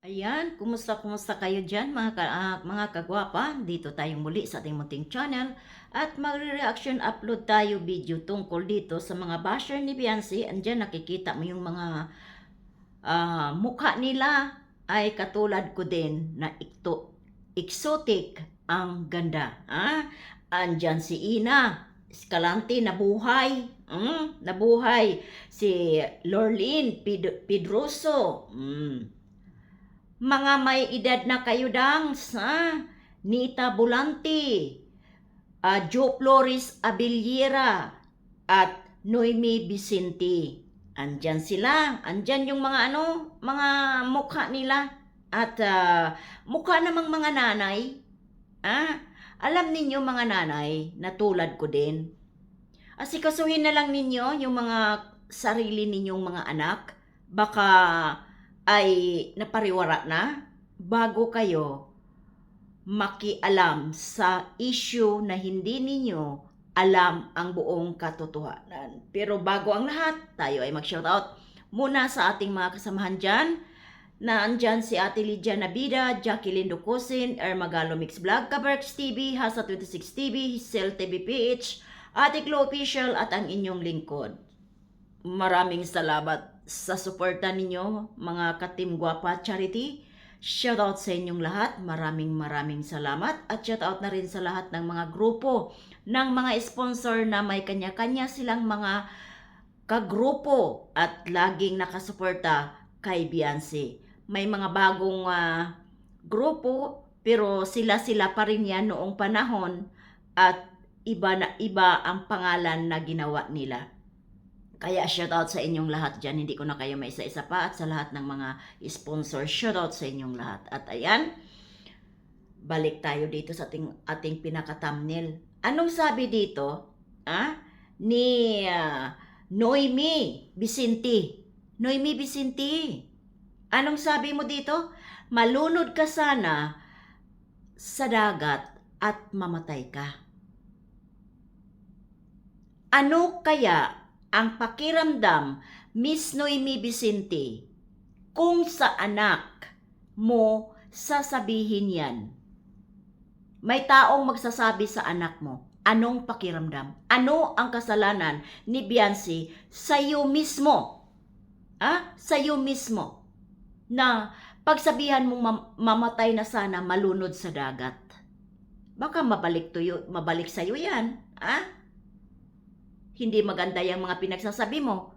Ayan, kumusta kayo dyan mga kagwapa? Dito tayong muli sa ating munting channel at magre-reaction upload tayo video tungkol dito sa mga basher ni Beyonce. Andyan nakikita mo yung mga mukha nila ay katulad ko din na exotic ang ganda. Andyan si Ina Escalante nabuhay. Nabuhay. Si Lorlene Pedroso. Mga may edad na kayo dangs, Nita Bolante, Joe Flores Abiliera, at Noemi Vicente. Andyan sila, andyan yung mga mukha nila. At mukha namang mga nanay. Alam ninyo mga nanay, na tulad ko din. Asikasuhin na lang ninyo yung mga sarili ninyong mga anak. Baka ay napariwara na bago kayo makialam sa issue na hindi ninyo alam ang buong katotohanan. Pero bago ang lahat, tayo ay mag-shoutout muna sa ating mga kasamahan dyan, na andyan si Ate Lydia Nabida, Jacqueline Ducosin, Ermagalo Mix Vlog, Kaberks TV, Hasa 26 TV, Cell TV PH, Ate Glo Official at ang inyong lingkod. Maraming salamat sa suporta ninyo, mga Katim Guapa Charity. Shoutout sa inyong lahat. Maraming salamat. At shoutout na rin sa lahat ng mga grupo ng mga sponsor na may kanya-kanya silang mga kagrupo at laging nakasuporta kay Beyonce. May mga bagong grupo pero sila pa rin yan noong panahon at iba ang pangalan na ginawa nila. Kaya shoutout sa inyong lahat dyan. Hindi ko na kayo may isa-isa pa. At sa lahat ng mga sponsor, shoutout sa inyong lahat. At ayan, balik tayo dito sa ating pinaka-thumbnail. Anong sabi dito? Ni Noemi Vicente. Noemi Vicente. Anong sabi mo dito? Malunod ka sana sa dagat at mamatay ka. Ano kaya ang pakiramdam, Miss Noemi Vicente, kung sa anak mo sasabihin yan? May taong magsasabi sa anak mo, anong pakiramdam? Ano ang kasalanan ni Beyonce sa iyo mismo? Sa iyo mismo na pagsabihan mong mamatay na sana malunod sa dagat. Baka mabalik sa iyo yan. Hindi maganda yung mga pinagsasabi mo.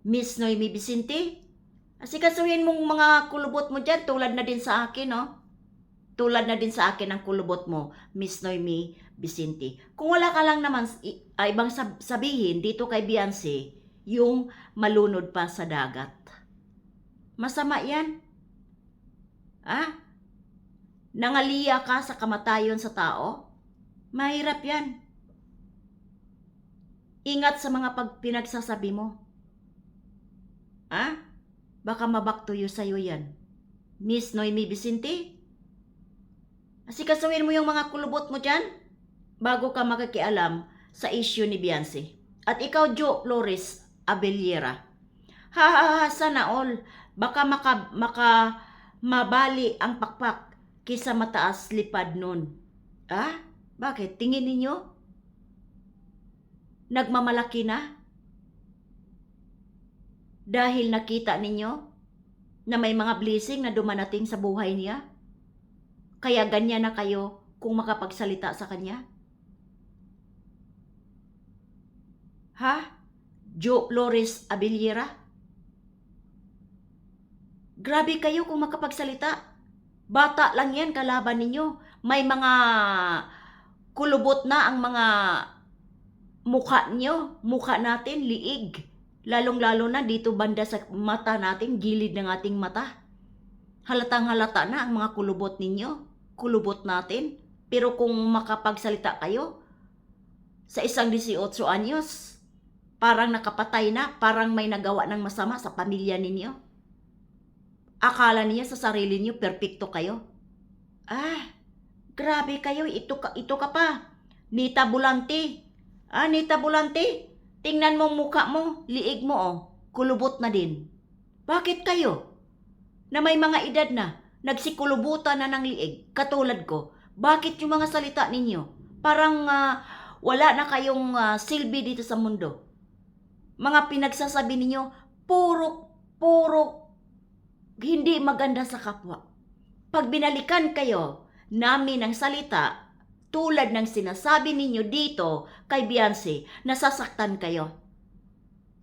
Miss Noemi Vicente? Asikasuhin mong mga kulubot mo dyan, tulad na din sa akin, no? Tulad na din sa akin ang kulubot mo, Miss Noemi Vicente. Kung wala ka lang naman ibang sabihin dito kay Beyonce, yung malunod pa sa dagat. Masama yan. Nangaliya ka sa kamatayon sa tao? Mahirap yan. Ingat sa mga pinagsasabi mo. Baka mabaktuyo sa'yo yan. Miss Noemi Vicente? Asikasuhin mo yung mga kulubot mo dyan bago ka makikialam sa issue ni Beyonce. At ikaw, Joe Flores Abiliera. Sana all. Baka mabali ang pakpak kisa mataas lipad nun. Bakit? Tingin ninyo? Nagmamalaki na? Dahil nakita ninyo na may mga blessing na dumanating sa buhay niya? Kaya ganyan na kayo kung makapagsalita sa kanya? Joe Flores Abiliera? Grabe kayo kung makapagsalita. Bata lang yan kalaban ninyo. May mga kulubot na ang mga mukha nyo, mukha natin, liig. Lalong-lalo na dito banda sa mata natin, gilid ng ating mata. Halatang-halata na ang mga kulubot ninyo, kulubot natin. Pero kung makapagsalita kayo, sa isang 18 anyos, parang nakapatay na, parang may nagawa ng masama sa pamilya ninyo. Akala niya sa sarili niyo, perpekto kayo. Grabe kayo, ito ka pa. Nita Bolante. Nita Bolante, tingnan mo mukha mo, liig mo kulubot na din. Bakit kayo? na may mga edad na, nagsikulubutan na ng liig, katulad ko. Bakit yung mga salita ninyo? Parang wala na kayong silbi dito sa mundo. Mga pinagsasabi ninyo, puro hindi maganda sa kapwa. Pag binalikan kayo namin ng salita, tulad ng sinasabi ninyo dito kay Beyonce, nasasaktan kayo.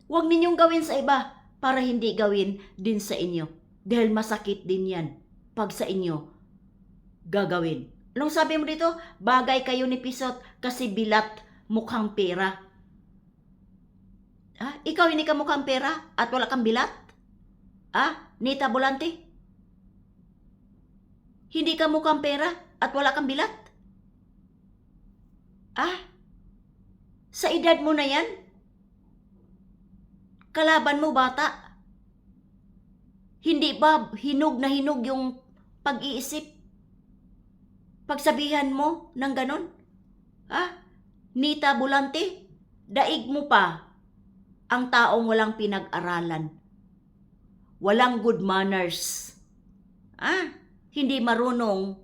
Huwag ninyong gawin sa iba para hindi gawin din sa inyo. Dahil masakit din yan pag sa inyo gagawin. Anong sabi mo dito? Bagay kayo ni Pisot kasi bilat mukhang pera. Ikaw hindi ka mukhang pera at wala kang bilat? Nita Bolante? Hindi ka mukhang pera at wala kang bilat? Sa edad mo na yan? Kalaban mo bata? Hindi ba hinog na hinog yung pag-iisip? Pagsabihan mo ng ganon? Nita Bolante, daig mo pa ang taong walang pinag-aralan. Walang good manners. Hindi marunong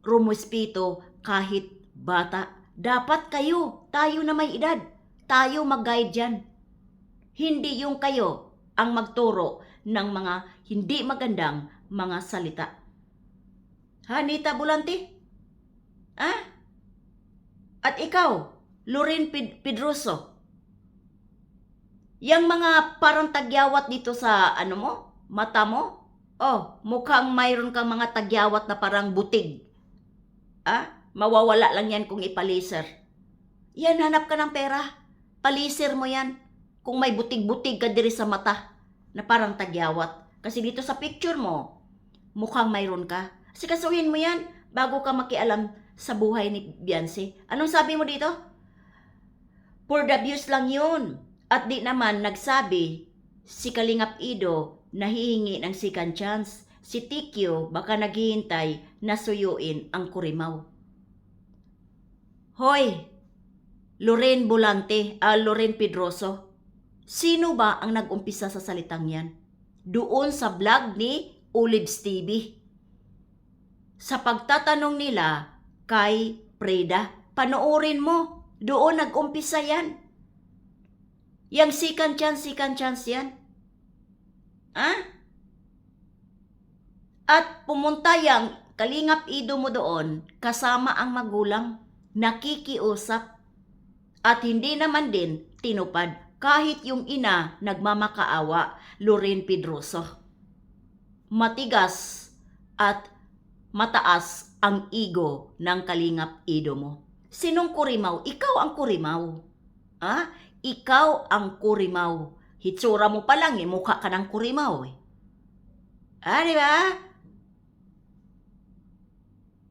rumuspeto kahit bata. Dapat tayo na may edad, tayo mag-guide dyan. Hindi yung kayo ang magturo ng mga hindi magandang mga salita. Nita Bolante? At ikaw, Loren Pedroso, yang mga parang tagyawat dito sa mata mo? Mukhang mayroon kang mga tagyawat na parang butig. Mawawala lang yan kung ipaliser. Yan, hanap ka ng pera. Paliser mo yan. Kung may butig-butig ka diri sa mata na parang tagyawat. Kasi dito sa picture mo, mukhang mayroon ka. Sikasuhin mo yan bago ka makialam sa buhay ni Beyonce. Anong sabi mo dito? For the views lang yun. At di naman nagsabi si Kalingap Ido na hihingi ng second chance. Si Tikyo baka naghihintay na suyuin ang kurimaw. Hoy, Loren Pedroso, sino ba ang nag-umpisa sa salitang yan? Doon sa vlog ni Olives TV. Sa pagtatanong nila kay Preda, panoorin mo, doon nag-umpisa yan. Yang second chance yan. At pumunta yang Kalingap Ido mo doon, kasama ang magulang, nakikiusap. At hindi naman din tinupad kahit yung ina nagmamakaawa, Loren Pedroso. Matigas at mataas ang ego ng Kalingap Ido mo. Sinong kurimaw? Ikaw ang kurimaw. Ikaw ang kurimaw. Hitsura mo pa lang mukha ka ng kurimaw di ba?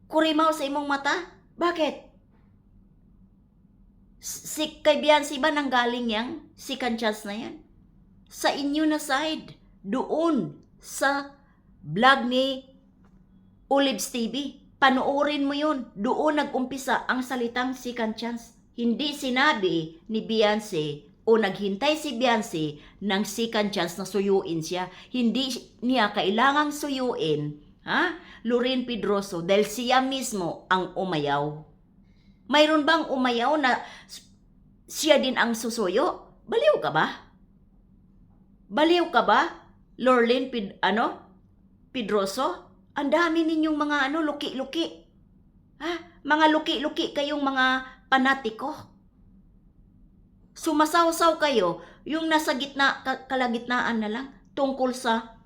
Kurimaw sa imong mata? Bakit? Si kay Beyonce ba nanggaling yang second chance na yan? Sa inyo na side, doon sa vlog ni Olives TV. Panoorin mo yun. Doon nag-umpisa ang salitang second chance. Hindi sinabi ni Beyonce o naghintay si Beyonce ng second chance na suyuin siya. Hindi niya kailangang suyuin, Loren Pedroso, dahil siya mismo ang umayaw. Mayroon bang umayaw na siya din ang susuyo? Baliw ka ba? Baliw ka ba? Loren Pedroso? Ang dami ninyong mga luki-luki. Mga luki-luki kayong mga panatiko. Sumasaw-saw kayo, yung nasa kalagitnaan na lang, tungkol sa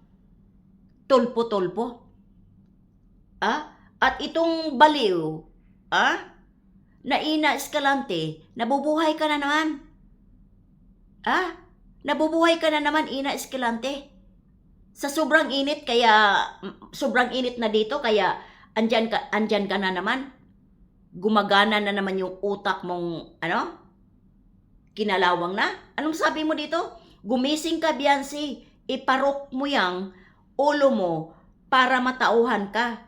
tulpo-tulpo. At itong baliw, na Ina Escalante, nabubuhay ka na naman. Nabubuhay ka na naman, Ina Escalante. Sa sobrang init na dito, kaya andyan ka na naman. Gumagana na naman yung utak mong, kinalawang na. Anong sabi mo dito? Gumising ka, Beyonce. Iparok mo yang ulo mo para matauhan ka.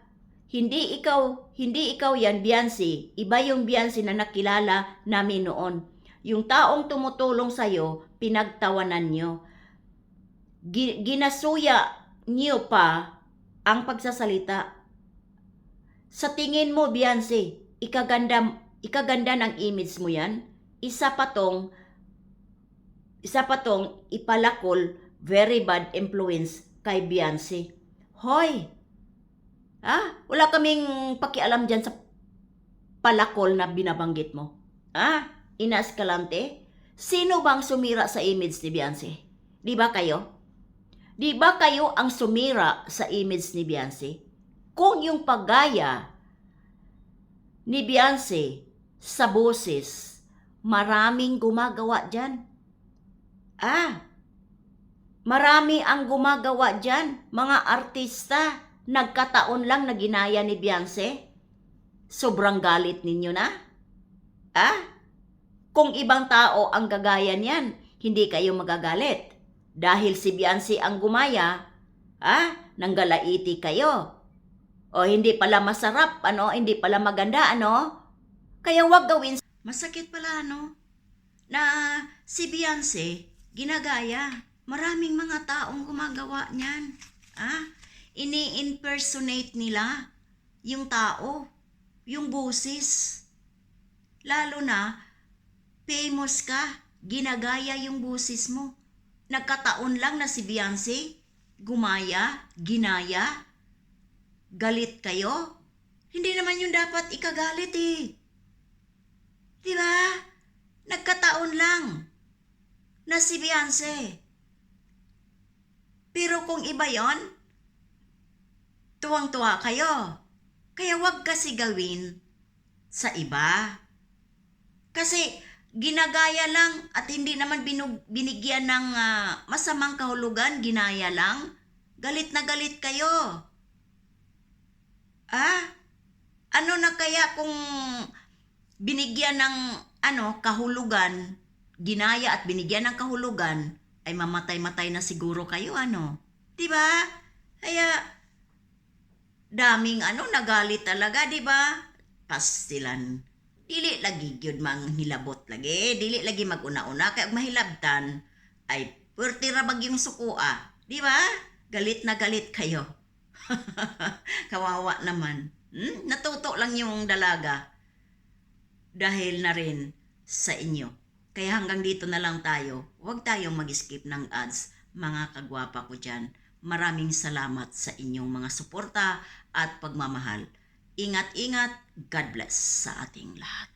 Hindi ikaw yan, Beyonce. Iba yung Beyonce na nakilala namin noon. Yung taong tumutulong sa'yo, pinagtawanan nyo. Ginasuya nyo pa ang pagsasalita. Sa tingin mo, Beyonce, ikaganda ng image mo yan? Isa pa tong ipalakol, very bad influence kay Beyonce. Hoy! Wala kaming pakialam dyan sa palakol na binabanggit mo. Ina Escalante? Sino bang sumira sa image ni Beyonce? Di ba kayo? Di ba kayo ang sumira sa image ni Beyonce? Kung yung paggaya ni Beyonce sa boses, maraming gumagawa dyan. Marami ang gumagawa dyan, mga artista. Nagkataon lang na ginaya ni Beyonce. Sobrang galit ninyo na? Kung ibang tao ang gagaya niyan, hindi kayo magagalit. Dahil si Beyonce ang gumaya, nanggalaiti kayo. O hindi pala masarap, hindi pala maganda, Kaya wag gawin. Masakit pala, na si Beyonce ginagaya. Maraming mga taong gumagawa niyan. Ini-impersonate nila yung tao, yung boses. Lalo na, famous ka, ginagaya yung boses mo. Nagkataon lang na si Beyonce, gumaya, ginaya, galit kayo. Hindi naman yun dapat ikagalit Diba? Nagkataon lang na si Beyonce. Pero kung iba yon, tuwang-tuwa kayo. Kaya wag kasi gawin sa iba. Kasi ginagaya lang at hindi naman binigyan ng masamang kahulugan, ginaya lang. Galit na galit kayo. Ano na kaya kung binigyan ng kahulugan, ginaya at binigyan ng kahulugan, ay mamatay-matay na siguro kayo, Diba? Kaya daming nagalit talaga, diba? Pastilan. Dili lagi gyud mang hilabot lagi, dili lagi maguna-una kay mahilabtan ay purti ra bagyong sukua, di ba? Galit na galit kayo. Kawawa naman. Natuto lang yung dalaga dahil na rin sa inyo. Kaya hanggang dito na lang tayo. Huwag tayong mag-skip ng ads, mga kagwapa ko dyan. Maraming salamat sa inyong mga suporta at pagmamahal. Ingat-ingat, God bless sa ating lahat.